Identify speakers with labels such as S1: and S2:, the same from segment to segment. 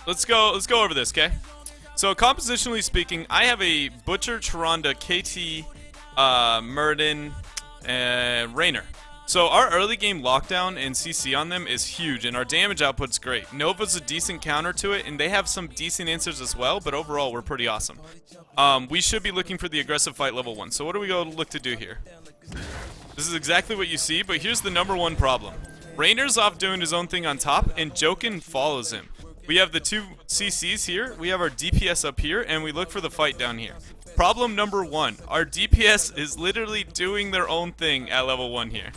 S1: let's go over this, okay? So compositionally speaking, I have a Butcher, Tyrande, KT, Murden, and Reynad. So our early game lockdown and CC on them is huge, and our damage output's great. Nova's a decent counter to it, and they have some decent answers as well, but overall we're pretty awesome. We should be looking for the aggressive fight level 1. So what do we go look to do here? This is exactly what you see, but here's the number one problem. Reynard's off doing his own thing on top, and Jokin follows him. We have the two CCs here, we have our DPS up here, and we look for the fight down here. Problem number 1, our DPS is literally doing their own thing at level 1 here.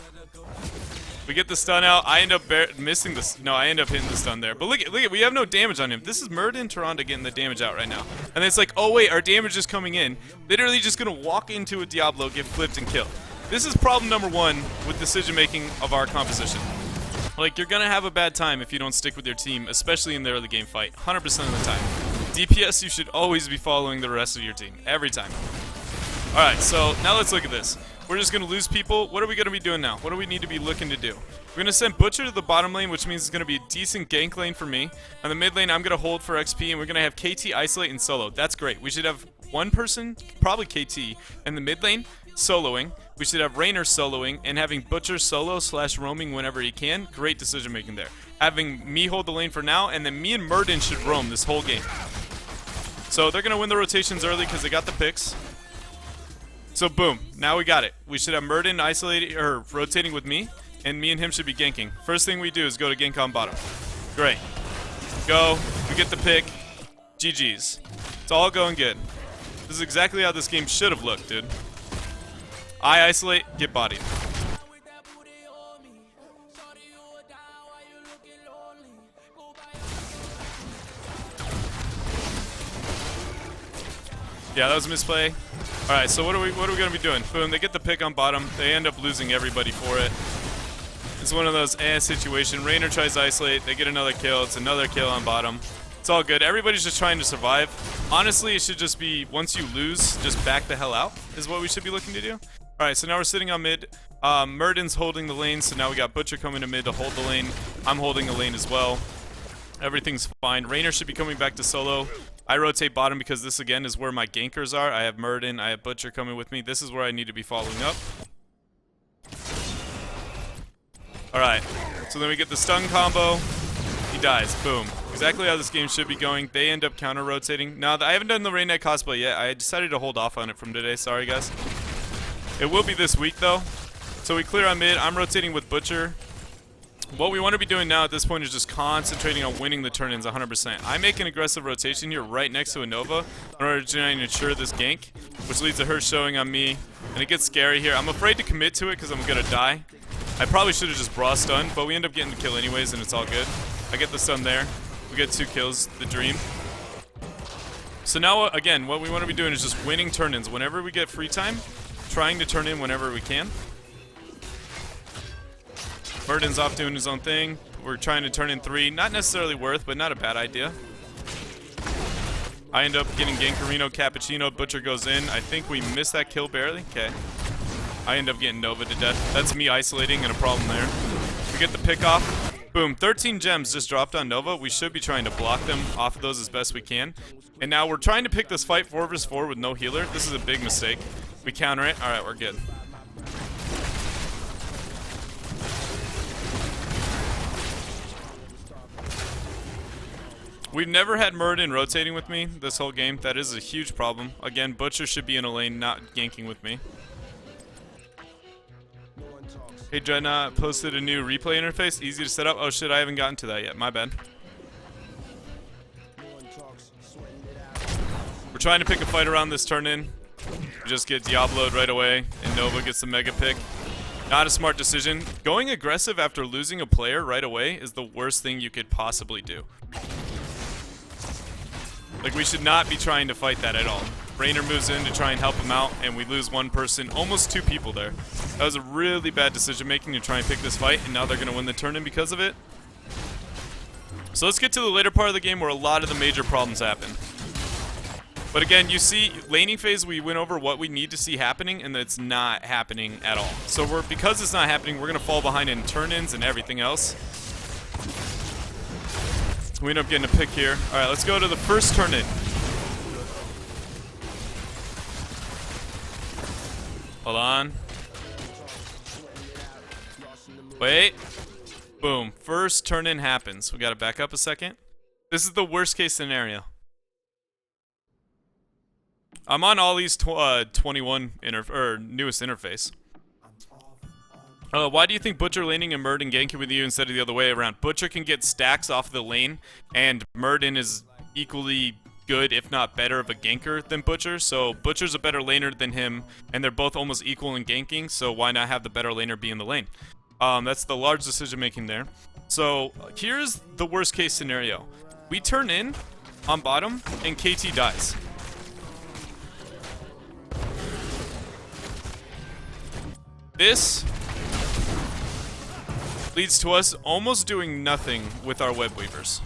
S1: We get the stun out. I end up missing this. No, I end up hitting the stun there. But look at, we have no damage on him. This is Murden and Tyrande getting the damage out right now. And then it's like, oh wait, our damage is coming in. Literally just gonna walk into a Diablo, get flipped and killed. This is problem number 1 with decision making of our composition. Like, you're gonna have a bad time if you don't stick with your team, especially in the early game fight, 100% of the time. DPS, you should always be following the rest of your team, every time. Alright, so now let's look at this. We're just going to lose people. What are we going to be doing now? What do we need to be looking to do? We're going to send Butcher to the bottom lane, which means it's going to be a decent gank lane for me. On the mid lane, I'm going to hold for XP, and we're going to have KT isolate and solo. That's great. We should have one person, probably KT, in the mid lane, soloing. We should have Reynad soloing, and having Butcher solo / roaming whenever he can. Great decision making there. Having me hold the lane for now, and then me and Murden should roam this whole game. So they're going to win the rotations early because they got the picks. So boom, now we got it. We should have Murden isolating or rotating with me, and me and him should be ganking. First thing we do is go to gank on bottom. Great. Go, we get the pick. GG's. It's all going good. This is exactly how this game should have looked, dude. I isolate, get bodied. Yeah, that was a misplay. Alright, so what are we gonna be doing? Boom, they get the pick on bottom. They end up losing everybody for it. It's one of those situation. Reynad tries to isolate, they get another kill, it's another kill on bottom. It's all good. Everybody's just trying to survive. Honestly, it should just be, once you lose, just back the hell out, is what we should be looking to do. Alright, so now we're sitting on mid. Murden's holding the lane, so now we got Butcher coming to mid to hold the lane. I'm holding the lane as well. Everything's fine. Reynad should be coming back to solo. I rotate bottom because this, again, is where my gankers are. I have Murden, I have Butcher coming with me. This is where I need to be following up. Alright, so then we get the stun combo. He dies. Boom. Exactly how this game should be going. They end up counter-rotating. Now, I haven't done the Reynad cosplay yet. I decided to hold off on it from today. Sorry, guys. It will be this week, though. So we clear on mid. I'm rotating with Butcher. What we want to be doing now at this point is just concentrating on winning the turn-ins 100%. I make an aggressive rotation here right next to a Nova in order to try and ensure this gank, which leads to her showing on me. And it gets scary here. I'm afraid to commit to it because I'm going to die. I probably should have just bra stunned, but we end up getting the kill anyways, and it's all good. I get the stun there. We get 2 kills, the dream. So now, again, what we want to be doing is just winning turn-ins. Whenever we get free time, trying to turn in whenever we can. Murden's off doing his own thing. We're trying to turn in 3. Not necessarily worth, but not a bad idea. I end up getting Gankarino, Cappuccino. Butcher goes in. I think we missed that kill barely. Okay. I end up getting Nova to death. That's me isolating and a problem there. We get the pick off. Boom. 13 gems just dropped on Nova. We should be trying to block them off of those as best we can. And now we're trying to pick this fight 4 vs 4 with no healer. This is a big mistake. We counter it. Alright, we're good. We've never had Murden rotating with me this whole game. That is a huge problem. Again, Butcher should be in a lane, not ganking with me. Hey, Dreadnaught posted a new replay interface. Easy to set up. Oh shit, I haven't gotten to that yet. My bad. We're trying to pick a fight around this turn-in. We just get Diablo'd right away, and Nova gets the mega pick. Not a smart decision. Going aggressive after losing a player right away is the worst thing you could possibly do. Like, we should not be trying to fight that at all. Reynad moves in to try and help him out, and we lose 1 person, almost 2 people there. That was a really bad decision making to try and pick this fight, and now they're going to win the turn-in because of it. So let's get to the later part of the game where a lot of the major problems happen. But again, you see, laning phase, we went over what we need to see happening, and it's not happening at all. So because it's not happening, we're going to fall behind in turn-ins and everything else. We end up getting a pick here. Alright, let's go to the first turn in. Hold on. Wait. Boom. First turn in happens. We gotta back up a second. This is the worst case scenario. I'm on Ollie's 21 newest interface. Why do you think Butcher laning and Murden ganking with you instead of the other way around? Butcher can get stacks off the lane, and Murden is equally good, if not better, of a ganker than Butcher. So Butcher's a better laner than him, and they're both almost equal in ganking, so why not have the better laner be in the lane? That's the large decision making there. So here's the worst case scenario. We turn in on bottom, and KT dies. This leads to us almost doing nothing with our web weavers.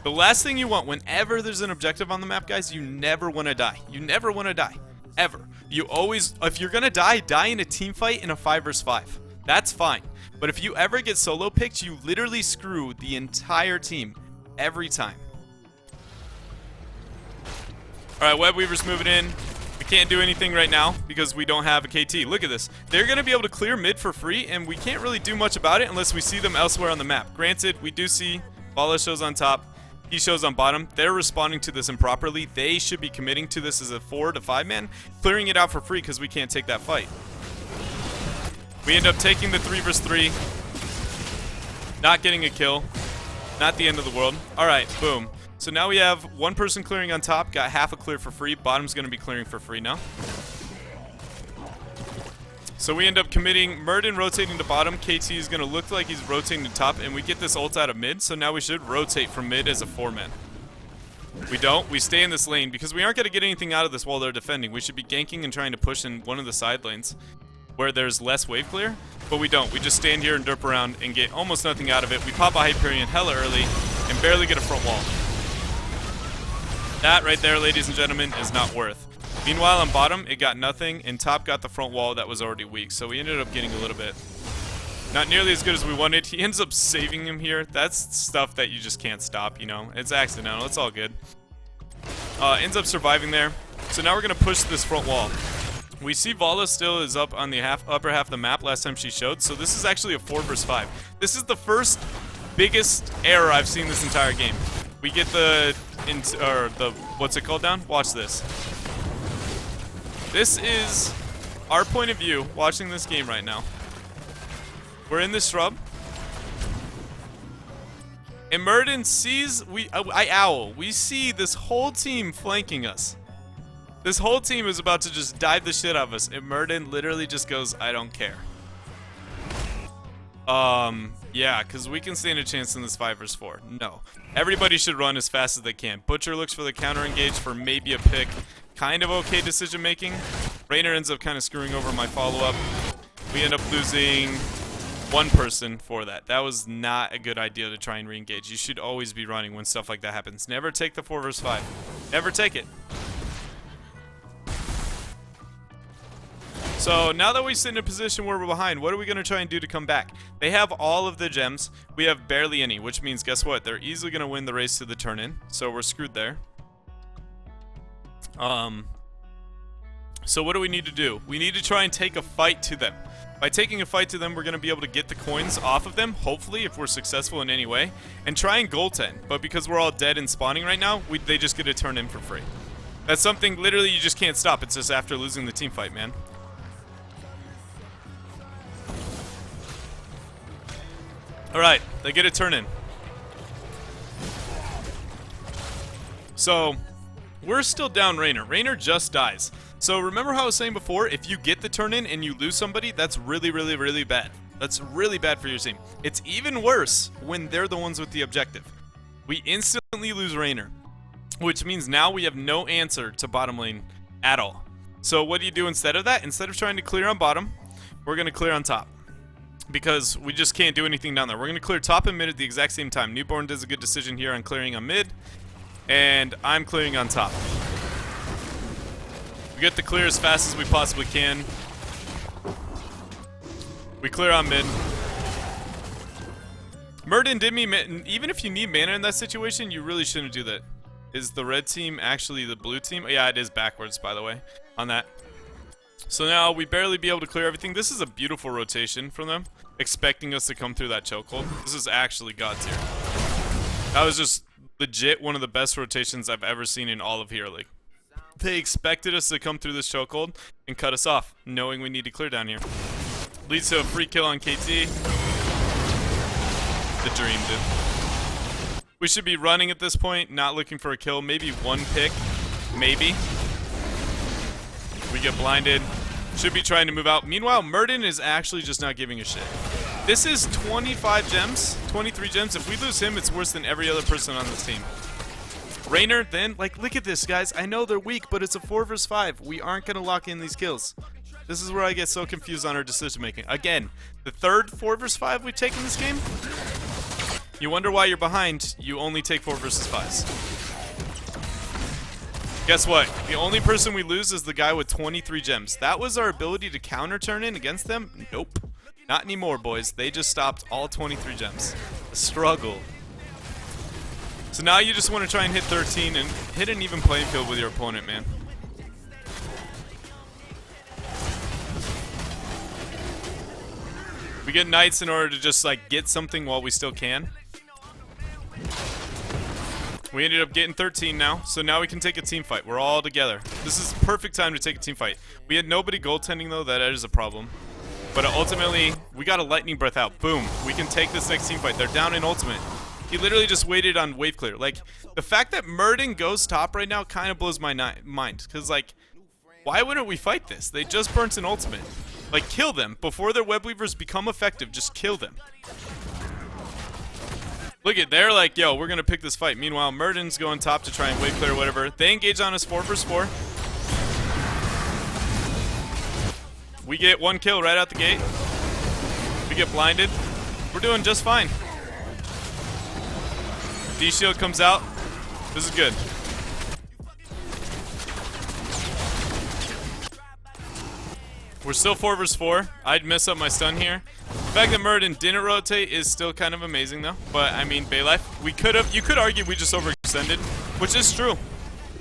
S1: The last thing you want whenever there's an objective on the map, guys, you never want to die. You never want to die. Ever. You always, if you're going to die, die in a team fight in a 5 vs 5. That's fine. But if you ever get solo picked, you literally screw the entire team every time. Alright, web weavers moving in. We can't do anything right now because we don't have a KT. Look at this. They're going to be able to clear mid for free, and we can't really do much about it unless we see them elsewhere on the map. Granted, we do see Bala shows on top. He shows on bottom. They're responding to this improperly. They should be committing to this as a 4 to 5 man, clearing it out for free because we can't take that fight. We end up taking the 3 vs 3. Not getting a kill. Not the end of the world. Alright, boom. So now we have one person clearing on top, got half a clear for free. Bottom's going to be clearing for free now. So we end up committing Murden rotating to bottom. KT is going to look like he's rotating to top, and we get this ult out of mid, so now we should rotate from mid as a 4-man. We don't. We stay in this lane because we aren't going to get anything out of this while they're defending. We should be ganking and trying to push in one of the side lanes where there's less wave clear, but we don't. We just stand here and derp around and get almost nothing out of it. We pop a Hyperion hella early and barely get a front wall. That right there, ladies and gentlemen, is not worth. Meanwhile, on bottom, it got nothing, and top got the front wall that was already weak, so we ended up getting a little bit. Not nearly as good as we wanted. He ends up saving him here. That's stuff that you just can't stop, you know. It's accidental. It's all good. Ends up surviving there. So now we're going to push this front wall. We see Vala still is up on the upper half of the map last time she showed, so this is actually a 4 vs 5. This is the first biggest error I've seen this entire game. We get the what's it called down? Watch this. This is our point of view watching this game right now. We're in this shrub. And Murden sees we see this whole team flanking us. This whole team is about to just dive the shit out of us, and Murden literally just goes, I don't care. Yeah, because we can stand a chance in this 5 vs 4. No. Everybody should run as fast as they can. Butcher looks for the counter engage for maybe a pick. Kind of okay decision making. Reynad ends up kind of screwing over my follow-up. We end up losing one person for that. That was not a good idea to try and re-engage. You should always be running when stuff like that happens. Never take the 4 vs 5. Never take it. So now that we sit in a position where we're behind, what are we going to try and do to come back? They have all of the gems. We have barely any, which means, guess what? They're easily going to win the race to the turn-in. So we're screwed there. So what do we need to do? We need to try and take a fight to them. By taking a fight to them, we're going to be able to get the coins off of them, hopefully, if we're successful in any way, and try and goaltend. But because we're all dead and spawning right now, they just get a turn-in for free. That's something literally you just can't stop. It's just after losing the team fight, man. Alright, they get a turn-in. So, we're still down Reynad. Reynad just dies. So remember how I was saying before, if you get the turn-in and you lose somebody, that's really, really, really bad. That's really bad for your team. It's even worse when they're the ones with the objective. We instantly lose Reynad, which means now we have no answer to bottom lane at all. So what do you do instead of that? Instead of trying to clear on bottom, we're going to clear on top. Because we just can't do anything down there. We're going to clear top and mid at the exact same time. Newborn does a good decision here on clearing on mid. And I'm clearing on top. We get the clear as fast as we possibly can. We clear on mid. Murden did me, even if you need mana in that situation, you really shouldn't do that. Is the red team actually the blue team? Yeah, it is backwards, by the way, on that. So now we barely be able to clear everything. This is a beautiful rotation from them, expecting us to come through that chokehold. This is actually god tier. That was just legit one of the best rotations I've ever seen in all of Hero League. They expected us to come through this chokehold and cut us off, knowing we need to clear down here. Leads to a free kill on KT. The dream, dude. We should be running at this point, not looking for a kill. Maybe one pick. Maybe. We get blinded. Should be trying to move out. Meanwhile, Murden is actually just not giving a shit. This is 25 gems, 23 gems. If we lose him, it's worse than every other person on this team. Reynad, then, like, look at this, guys. I know they're weak, but it's a 4 versus 5. We aren't going to lock in these kills. This is where I get so confused on our decision making. Again, the third 4 versus 5 we've taken this game. You wonder why you're behind. You only take 4 versus 5s. Guess what? The only person we lose is the guy with 23 gems. That was our ability to counter turn in against them? Nope. Not anymore, boys. They just stopped all 23 gems. A struggle. So now you just want to try and hit 13 and hit an even playing field with your opponent, man. We get knights in order to just, like, get something while we still can. We ended up getting 13 now, so now we can take a team fight. We're all together. This is perfect time to take a team fight. We had nobody goaltending, though. That is a problem. But ultimately, we got a lightning breath out. Boom. We can take this next team fight. They're down in ultimate. He literally just waited on wave clear. Like, the fact that Murden goes top right now kind of blows my mind. Because, like, why wouldn't we fight this? They just burnt an ultimate. Like, kill them. Before their web weavers become effective, just kill them. Look at, they're like, yo, we're going to pick this fight. Meanwhile, Murden's going top to try and wave clear or whatever. They engage on us 4 versus 4. We get 1 kill right out the gate. We get blinded. We're doing just fine. D-Shield comes out. This is good. We're still 4 versus 4. I'd mess up my stun here. The fact that Murden didn't rotate is still kind of amazing, though. But, I mean, Baylife, you could argue we just overextended, which is true.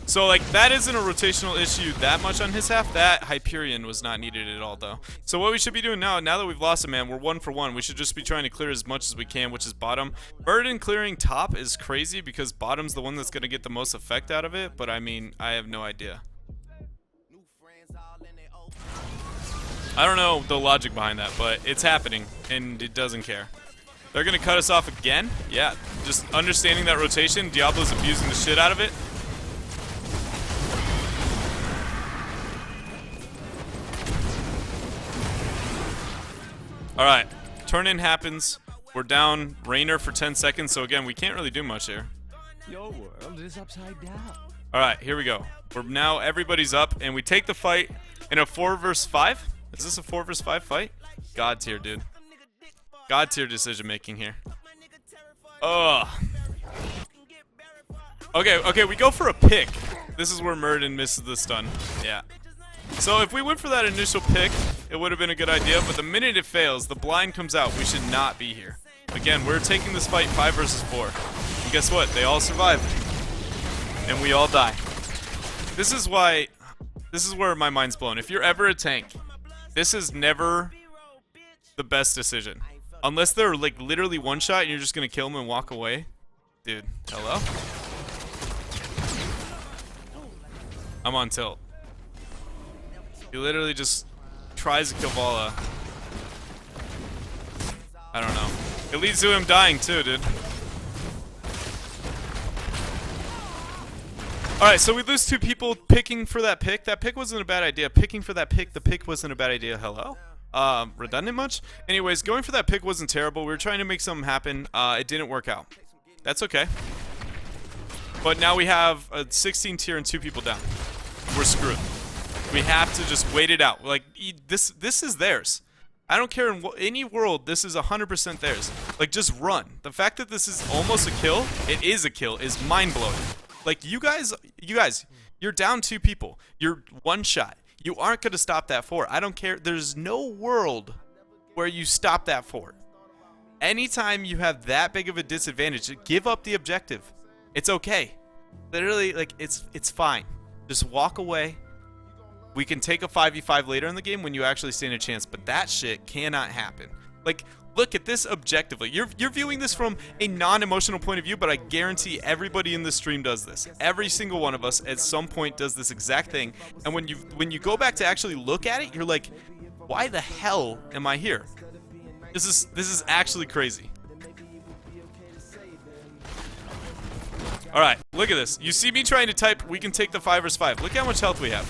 S1: So, like, that isn't a rotational issue that much on his half. That Hyperion was not needed at all, though. So what we should be doing now that we've lost a man, we're 1 for 1. We should just be trying to clear as much as we can, which is bottom. Murden clearing top is crazy because bottom's the one that's going to get the most effect out of it. But, I mean, I have no idea. I don't know the logic behind that, but it's happening, and it doesn't care. They're going to cut us off again? Yeah, just understanding that rotation. Diablo's abusing the shit out of it. Alright, turn-in happens. We're down Raynor for 10 seconds, so again, we can't really do much here.
S2: Your world is upside down.
S1: Alright, here we go. We're now, everybody's up, and we take the fight in a 4 versus 5. Is this a 4 versus 5 fight? God tier, dude. God tier decision making here. Ugh. Okay, we go for a pick. This is where Murden misses the stun. Yeah. So if we went for that initial pick, it would have been a good idea, but the minute it fails, the blind comes out. We should not be here. Again, we're taking this fight 5 versus 4. And guess what? They all survive. And we all die. This is where my mind's blown. If you're ever a tank, this is never the best decision. Unless they're like literally one shot and you're just gonna kill them and walk away. Dude, hello? I'm on tilt. He literally just tries to kill Vala. I don't know. It leads to him dying too, dude. Alright, so we lose 2 people picking for that pick. That pick wasn't a bad idea. Picking for that pick, the pick wasn't a bad idea. Hello? Redundant much? Anyways, going for that pick wasn't terrible. We were trying to make something happen. It didn't work out. That's okay. But now we have a 16 tier and 2 people down. We're screwed. We have to just wait it out. Like, this is theirs. I don't care in any world, this is 100% theirs. Like, just run. The fact that this is almost a kill, it is a kill, is mind-blowing. Like, you guys, you're down 2 people. You're 1 shot. You aren't going to stop that 4. I don't care. There's no world where you stop that 4. Anytime you have that big of a disadvantage, give up the objective. It's okay. Literally, like, it's fine. Just walk away. We can take a 5v5 later in the game when you actually stand a chance, but that shit cannot happen. Like, look at this objectively. You're viewing this from a non-emotional point of view, but I guarantee everybody in this stream does this. Every single one of us at some point does this exact thing. And when you go back to actually look at it, you're like, why the hell am I here? This is actually crazy. All right, look at this. You see me trying to type, we can take the 5 vs 5. Look how much health we have.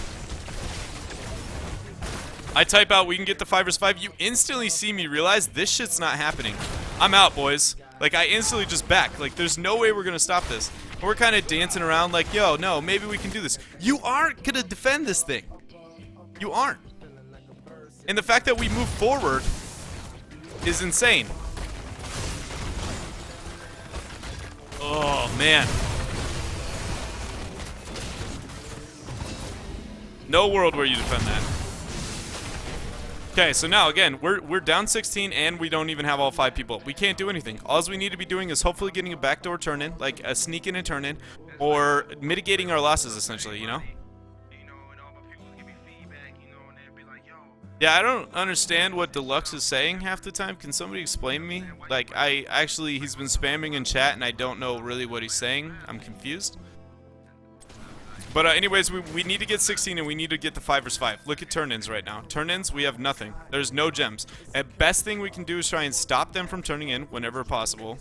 S1: I type out, we can get the 5 vs 5. You instantly see me realize this shit's not happening. I'm out, boys. Like, I instantly just back. Like, there's no way we're going to stop this. And we're kind of dancing around like, yo, no, maybe we can do this. You aren't going to defend this thing. You aren't. And the fact that we move forward is insane. Oh, man. No world where you defend that. Okay, so now again, we're down 16 and we don't even have all 5 people. We can't do anything. All we need to be doing is hopefully getting a backdoor turn in, like a sneak in and turn in, or mitigating our losses essentially, you know? Yeah, I don't understand what Deluxe is saying half the time. Can somebody explain me? Like, he's been spamming in chat and I don't know really what he's saying. I'm confused. But anyways, we need to get 16 and we need to get the 5 vs 5. Look at turn-ins right now. Turn-ins, we have nothing. There's no gems. At best thing we can do is try and stop them from turning in whenever possible.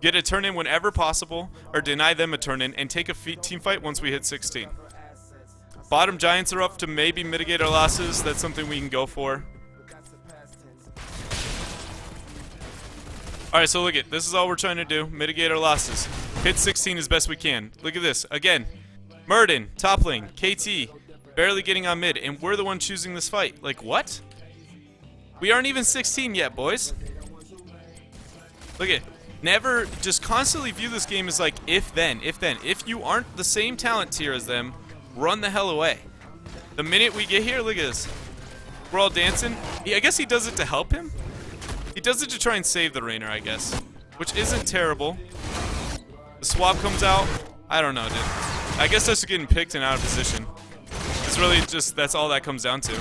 S1: Get a turn-in whenever possible, or deny them a turn-in, and take a team fight once we hit 16. Bottom Giants are up to maybe mitigate our losses. That's something we can go for. Alright, so look at this is all we're trying to do. Mitigate our losses. Hit 16 as best we can. Look at this. Again, Murden, top lane, KT, barely getting on mid, and we're the one choosing this fight. Like, what? We aren't even 16 yet, boys. Look at never just constantly view this game as like if then. If you aren't the same talent tier as them, run the hell away. The minute we get here, look at this. We're all dancing. Yeah, I guess he does it to help him. He does it to try and save the Reynad, I guess. Which isn't terrible. The swap comes out. I don't know, dude. I guess that's getting picked and out of position. It's really just, that's all that comes down to.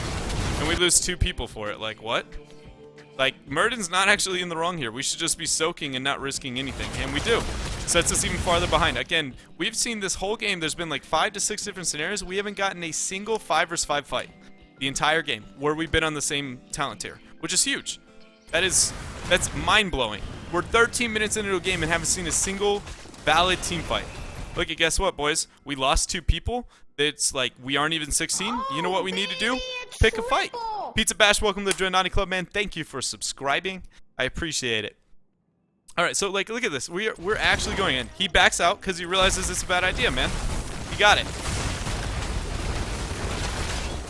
S1: And we lose 2 people for it. Like, what? Like, Murden's not actually in the wrong here. We should just be soaking and not risking anything. And we do. Sets us even farther behind. Again, we've seen this whole game. There's been like 5 to 6 different scenarios. We haven't gotten a single 5 vs 5 fight the entire game where we've been on the same talent tier, which is huge. That's mind-blowing. We're 13 minutes into a game and haven't seen a single valid team fight. Look, guess what, boys? We lost 2 people. It's like we aren't even 16. You know what we need to do? Pick a fight. Pizza Bash, welcome to the Dreadnaught Club, man. Thank you for subscribing. I appreciate it. All right, so like, look at this. We're actually going in. He backs out because he realizes it's a bad idea, man. He got it.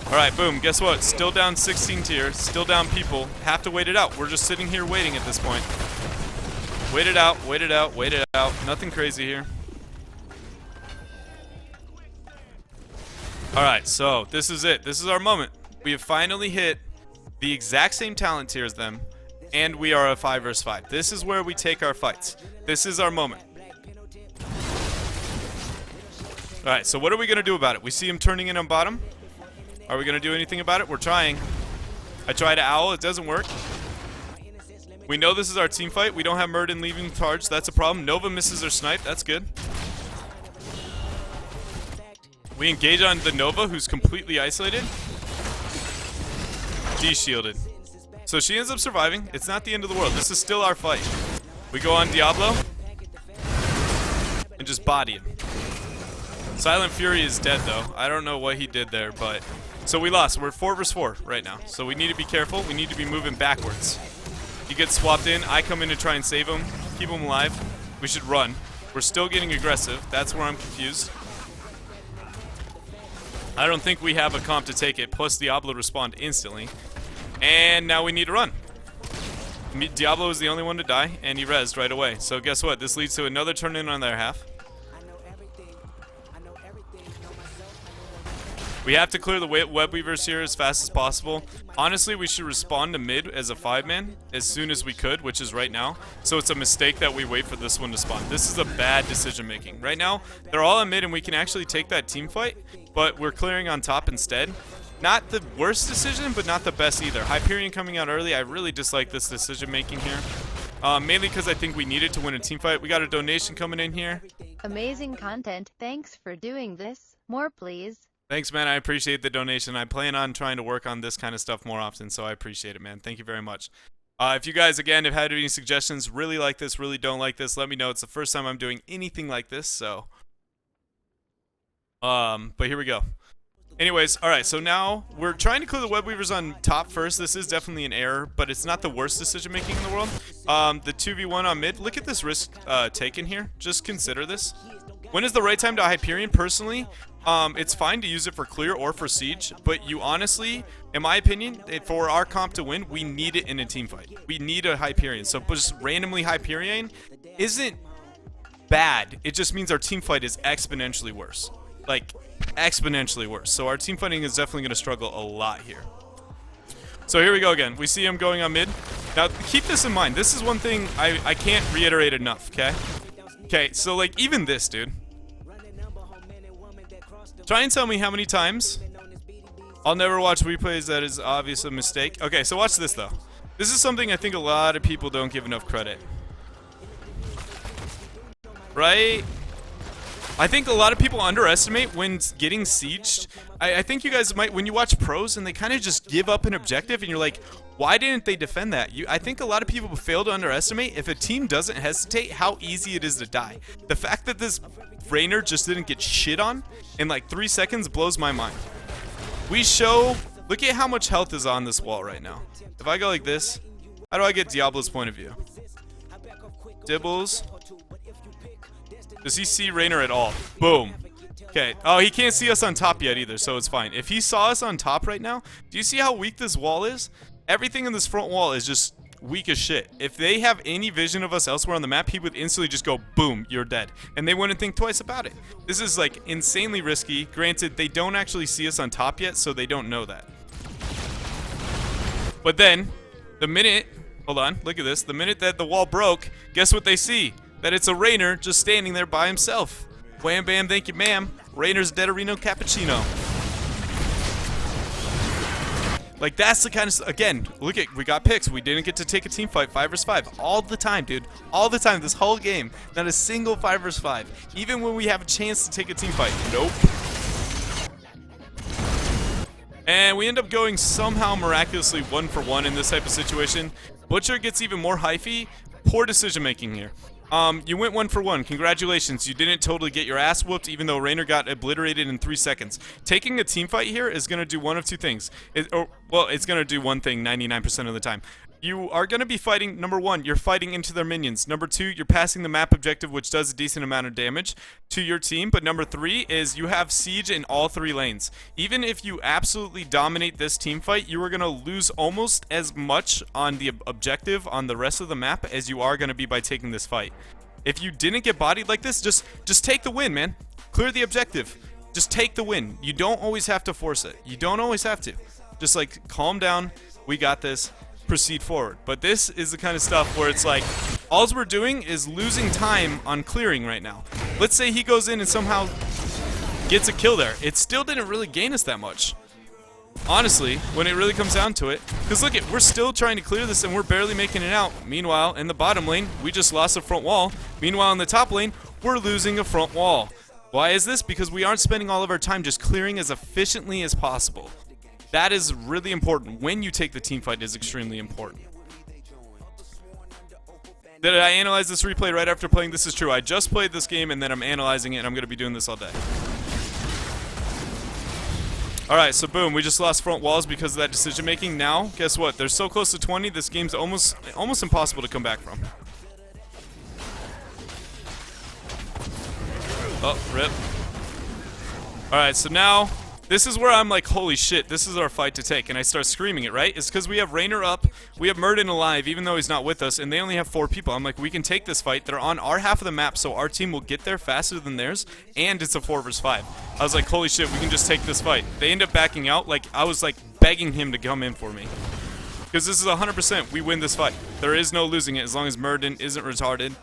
S1: All right, boom. Guess what? Still down 16 tier. Still down people. Have to wait it out. We're just sitting here waiting at this point. Wait it out. Wait it out. Wait it out. Nothing crazy here. All right, so this is it. This is our moment. We have finally hit the exact same talent tier as them, and we are a 5 vs 5. This is where we take our fights. This is our moment. All right, so what are we going to do about it? We see him turning in on bottom. Are we going to do anything about it? We're trying. I try to owl. It doesn't work. We know this is our team fight. We don't have Murden leaving charge. That's a problem. Nova misses her snipe. That's good. We engage on the Nova, who's completely isolated. De-shielded. So she ends up surviving. It's not the end of the world. This is still our fight. We go on Diablo and just body him. Silent Fury is dead, though. I don't know what he did there, but... So we lost. We're 4 vs 4 right now. So we need to be careful. We need to be moving backwards. He gets swapped in. I come in to try and save him. Keep him alive. We should run. We're still getting aggressive. That's where I'm confused. I don't think we have a comp to take it. Plus Diablo respawned instantly. And now we need to run. Diablo is the only one to die, and he rezzed right away. So guess what? This leads to another turn in on their half. We have to clear the web weavers here as fast as possible. Honestly, we should respond to mid as a 5-man as soon as we could, which is right now. So it's a mistake that we wait for this one to spawn. This is a bad decision making. Right now, they're all in mid and we can actually take that team fight, but we're clearing on top instead. Not the worst decision, but not the best either. Hyperion coming out early. I really dislike this decision making here. Mainly because I think we needed to win a team fight. We got a donation coming in here.
S3: Amazing content. Thanks for doing this. More, please.
S1: Thanks, man. I appreciate the donation. I plan on trying to work on this kind of stuff more often, so I appreciate it, man. Thank you very much. If you guys, again, have had any suggestions, really like this, really don't like this, let me know. It's the first time I'm doing anything like this, so. But here we go. Anyways, all right, so now we're trying to clear the web weavers on top first. This is definitely an error, but it's not the worst decision making in the world. The 2v1 on mid, look at this risk taken here. Just consider this. When is the right time to Hyperion? Personally, it's fine to use it for clear or for siege, but you honestly, in my opinion, for our comp to win, we need it in a team fight. We need a Hyperion. So just randomly Hyperion isn't bad. It just means our team fight is exponentially worse. Like, exponentially worse. So our team fighting is definitely going to struggle a lot here. So here we go again. We see him going on mid. Now, keep this in mind. This is one thing I can't reiterate enough, okay? Okay, so like even this, dude. Try and tell me how many times. I'll never watch replays. That is obviously a mistake. Okay, so watch this though. This is something I think a lot of people don't give enough credit. Right? I think a lot of people underestimate when getting sieged. I think you guys might, when you watch pros and they kind of just give up an objective and you're like, why didn't they defend that? I think a lot of people fail to underestimate if a team doesn't hesitate how easy it is to die. The fact that this Reynad just didn't get shit on in like 3 seconds blows my mind. We show, look at how much health is on this wall right now. If I go like this, how do I get Diablo's point of view? Dibbles. Does he see Reynad at all? Boom. Okay. Oh, he can't see us on top yet either, so it's fine. If he saw us on top right now, do you see how weak this wall is? Everything in this front wall is just weak as shit. If they have any vision of us elsewhere on the map, he would instantly just go, boom, you're dead. And they wouldn't think twice about it. This is like insanely risky. Granted, they don't actually see us on top yet, so they don't know that. But then, the minute, hold on, look at this. The minute that the wall broke, guess what they see? That it's a Reynad just standing there by himself. Wham bam, thank you ma'am. Reynard's Deaderino Cappuccino. Like that's the kind of, again, look at, we got picks. We didn't get to take a team fight 5 vs 5 all the time, dude. All the time, this whole game. Not a single 5 vs 5. Even when we have a chance to take a team fight, nope. And we end up going somehow miraculously 1-for-1 in this type of situation. Butcher gets even more hyphy. Poor decision making here. You went 1-for-1. Congratulations. You didn't totally get your ass whooped, even though Reynad got obliterated in 3 seconds. Taking a team fight here is going to do one of two things. It's going to do one thing 99% of the time. You are going to be fighting, number one, you're fighting into their minions. Number two, you're passing the map objective, which does a decent amount of damage to your team. But number three is you have siege in all 3 lanes. Even if you absolutely dominate this team fight, you are going to lose almost as much on the objective on the rest of the map as you are going to be by taking this fight. If you didn't get bodied like this, just take the win, man. Clear the objective. Just take the win. You don't always have to force it. You don't always have to. Just like calm down. We got this. Proceed forward. But this is the kind of stuff where it's like all we're doing is losing time on clearing right now. Let's say he goes in and somehow gets a kill there. It still didn't really gain us that much, honestly, when it really comes down to it. Because look at, we're still trying to clear this and we're barely making it out. Meanwhile, in the bottom lane, we just lost a front wall. Meanwhile, in the top lane, we're losing a front wall. Why is this? Because we aren't spending all of our time just clearing as efficiently as possible. That is really important. When you take the team fight is extremely important. Did I analyze this replay right after playing? This is true. I just played this game and then I'm analyzing it and I'm going to be doing this all day. Alright, so boom. We just lost front walls because of that decision making. Now, guess what? They're so close to 20, this game's almost impossible to come back from. Oh, rip. Alright, so now This is where I'm like, holy shit, this is our fight to take, and I start screaming it, right? It's because we have Reynad up, we have Murden alive, even though he's not with us, and they only have 4 people. I'm like, we can take this fight. They're on our half of the map, so our team will get there faster than theirs, and it's a 4 versus 5. I was like, holy shit, we can just take this fight. They end up backing out. Like, I was like begging him to come in for me. Because this is 100%, we win this fight. There is no losing it as long as Murden isn't retarded.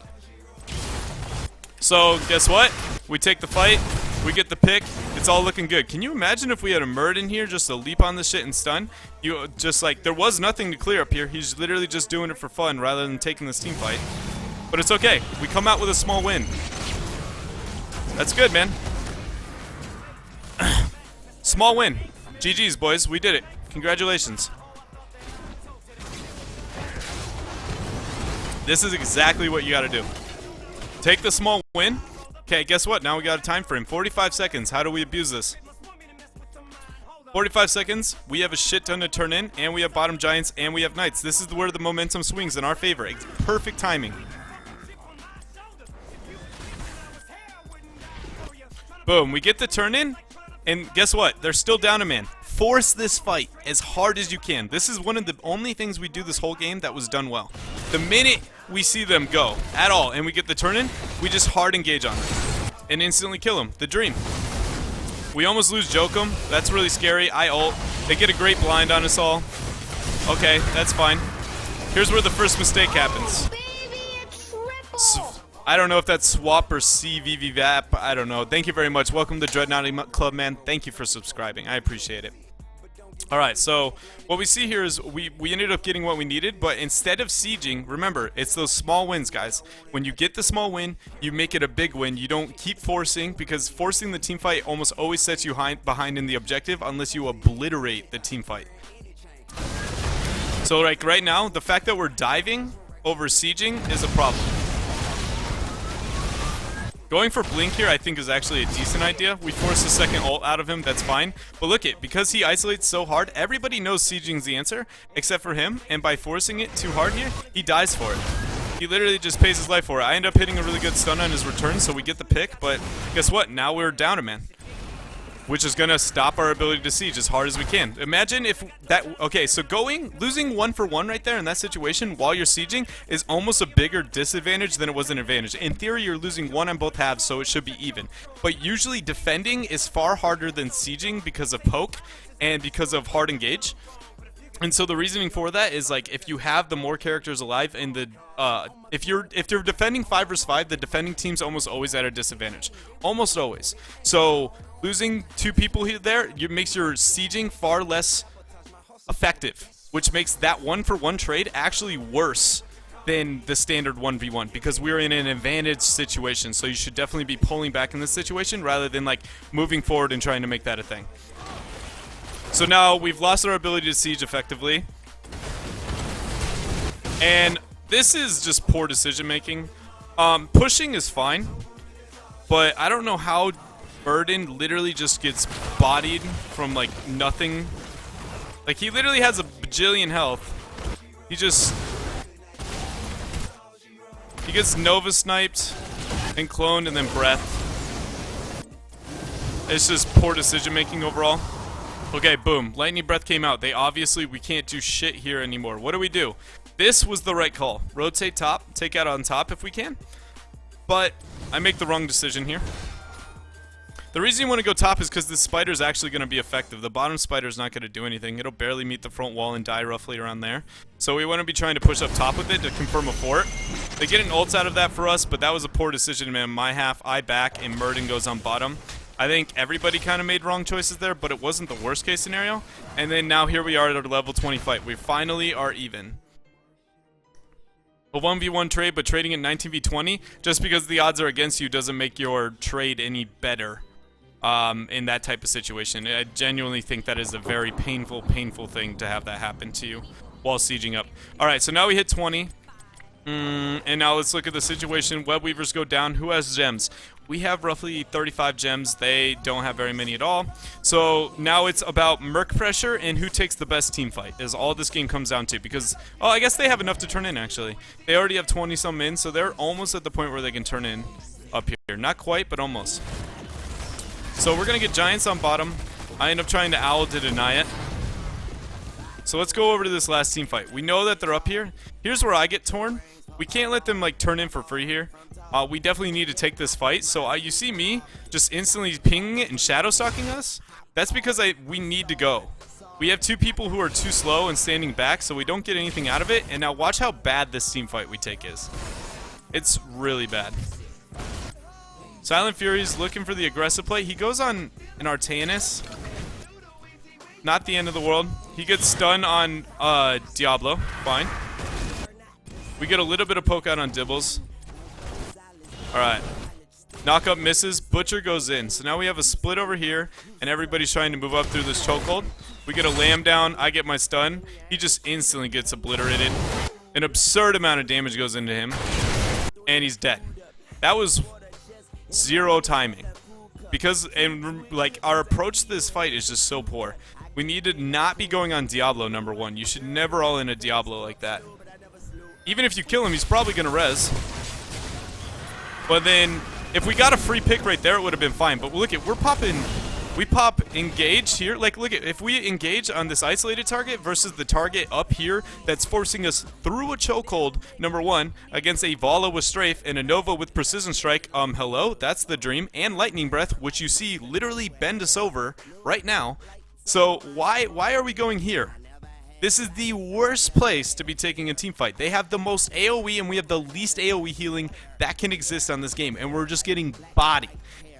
S1: So, guess what? We take the fight. We get the pick. It's all looking good. Can you imagine if we had a Murden here just to leap on this shit and stun? You just like, there was nothing to clear up here. He's literally just doing it for fun rather than taking this team fight. But it's okay. We come out with a small win. That's good, man. Small win. GG's, boys. We did it. Congratulations. This is exactly what you gotta do. Take the small win. Okay, guess what? Now we got a time frame. 45 seconds. How do we abuse this? 45 seconds. We have a shit ton to turn in, and we have bottom giants, and we have knights. This is where the momentum swings in our favor. It's perfect timing. Boom. We get the turn in, and guess what? They're still down a man. Force this fight as hard as you can. This is one of the only things we do this whole game that was done well. The minute we see them go at all and we get the turn in, we just hard engage on them and instantly kill them. The dream. We almost lose Jokum. That's really scary. I ult. They get a great blind on us all. Okay, that's fine. Here's where the first mistake happens. I don't know if that's swap or CVVVAP. I don't know. Thank you very much. Welcome to Dreadnaught Club, man. Thank you for subscribing. I appreciate it. Alright, so what we see here is we ended up getting what we needed, but instead of sieging, remember, it's those small wins, guys. When you get the small win, you make it a big win. You don't keep forcing, because forcing the team fight almost always sets you behind in the objective unless you obliterate the team fight. So like right now, the fact that we're diving over sieging is a problem. Going for Blink here, I think, is actually a decent idea. We force the second ult out of him, that's fine. But look it, because he isolates so hard, everybody knows sieging's the answer, except for him. And by forcing it too hard here, he dies for it. He literally just pays his life for it. I end up hitting a really good stun on his return, so we get the pick. But guess what? Now we're down a man, which is going to stop our ability to siege as hard as we can. Imagine if that... Okay, so losing 1 for 1 right there in that situation while you're sieging is almost a bigger disadvantage than it was an advantage. In theory, you're losing 1 on both halves, so it should be even. But usually defending is far harder than sieging because of poke and because of hard engage. And so the reasoning for that is, like, if you have the more characters alive and the if you're defending 5 versus 5, the defending team's almost always at a disadvantage. Almost always. So losing 2 people here makes your sieging far less effective, which makes that 1 for 1 trade actually worse than the standard 1v1 because we're in an advantage situation. So you should definitely be pulling back in this situation rather than like moving forward and trying to make that a thing. So now we've lost our ability to siege effectively. And this is just poor decision making. Pushing is fine, but I don't know how Burden literally just gets bodied from like nothing. Like he literally has a bajillion health. He gets Nova sniped and cloned and then breath. It's just poor decision making overall. Okay, boom. Lightning Breath came out. We can't do shit here anymore. What do? This was the right call. Rotate top, take out on top if we can. But I make the wrong decision here. The reason you want to go top is because this spider is actually going to be effective. The bottom spider is not going to do anything. It'll barely meet the front wall and die roughly around there. So we want to be trying to push up top with it to confirm a fort. They get an ult out of that for us, but that was a poor decision, man. My half, I back, and Murden goes on bottom. I think everybody kind of made wrong choices there, but it wasn't the worst case scenario. And then now here we are at our level 20 fight. We finally are even. A 1v1 trade, but trading at 19v20, just because the odds are against you doesn't make your trade any better in that type of situation. I genuinely think that is a very painful thing to have that happen to you while sieging up. Alright, so now we hit 20. And now let's look at the situation. Web Weavers go down. Who has gems? We have roughly 35 gems. They don't have very many at all. So now it's about merc pressure and who takes the best team fight is all this game comes down to. Because, oh, I guess they have enough to turn in, actually. They already have 20-some in, so they're almost at the point where they can turn in up here. Not quite, but almost. So we're going to get giants on bottom. I end up trying to owl to deny it. So let's go over to this last team fight. We know that they're up here. Here's where I get torn. We can't let them like turn in for free here. We definitely need to take this fight. So you see me just instantly pinging it and shadow stalking us. That's because we need to go. We have two people who are too slow and standing back, so we don't get anything out of it. And now watch how bad this team fight we take is. It's really bad. Silent Fury's looking for the aggressive play. He goes on an Artanis. Not the end of the world. He gets stunned on Diablo. Fine. We get a little bit of poke out on Dibbles. Alright. Knockup misses. Butcher goes in. So now we have a split over here, and everybody's trying to move up through this chokehold. We get a lamb down. I get my stun. He just instantly gets obliterated. An absurd amount of damage goes into him. And he's dead. That was zero timing. Because, like, our approach to this fight is just so poor. We need to not be going on Diablo, number one. You should never all in a Diablo like that. Even if you kill him, he's probably going to res. But then, if we got a free pick right there, it would have been fine. But look at, we pop engage here. Like, look at, if we engage on this isolated target versus the target up here that's forcing us through a chokehold, number one, against a Vala with Strafe and a Nova with Precision Strike, hello, that's the dream, and Lightning Breath, which you see literally bend us over right now. So why are we going here? This is the worst place to be taking a team fight. They have the most AoE and we have the least AoE healing that can exist on this game, and we're just getting bodied.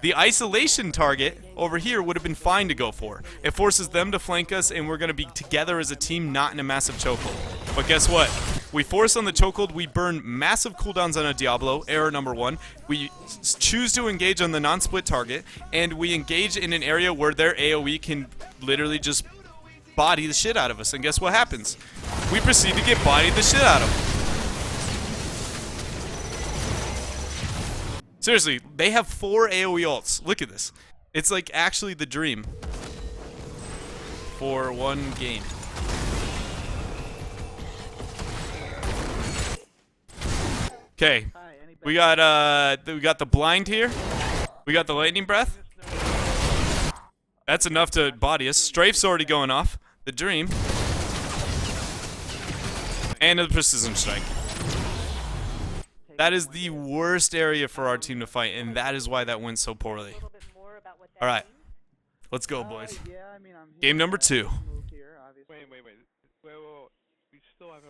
S1: The isolation target over here would have been fine to go for. It forces them to flank us, and we're going to be together as a team, not in a massive chokehold. But guess what? We force on the chokehold, we burn massive cooldowns on a Diablo, error number one. We choose to engage on the non-split target, and we engage in an area where their AoE can literally just body the shit out of us. And guess what happens? We proceed to get bodied the shit out of them. Seriously, they have 4 AoE ults. Look at this. It's like actually the dream for one game. Okay, we got the blind here. We got the lightning breath. That's enough to body us. Strafe's already going off. The dream. And the precision strike. That is the worst area for our team to fight, and that is why that went so poorly. Alright. Let's go, boys. Game number 2.
S2: Wait. We still have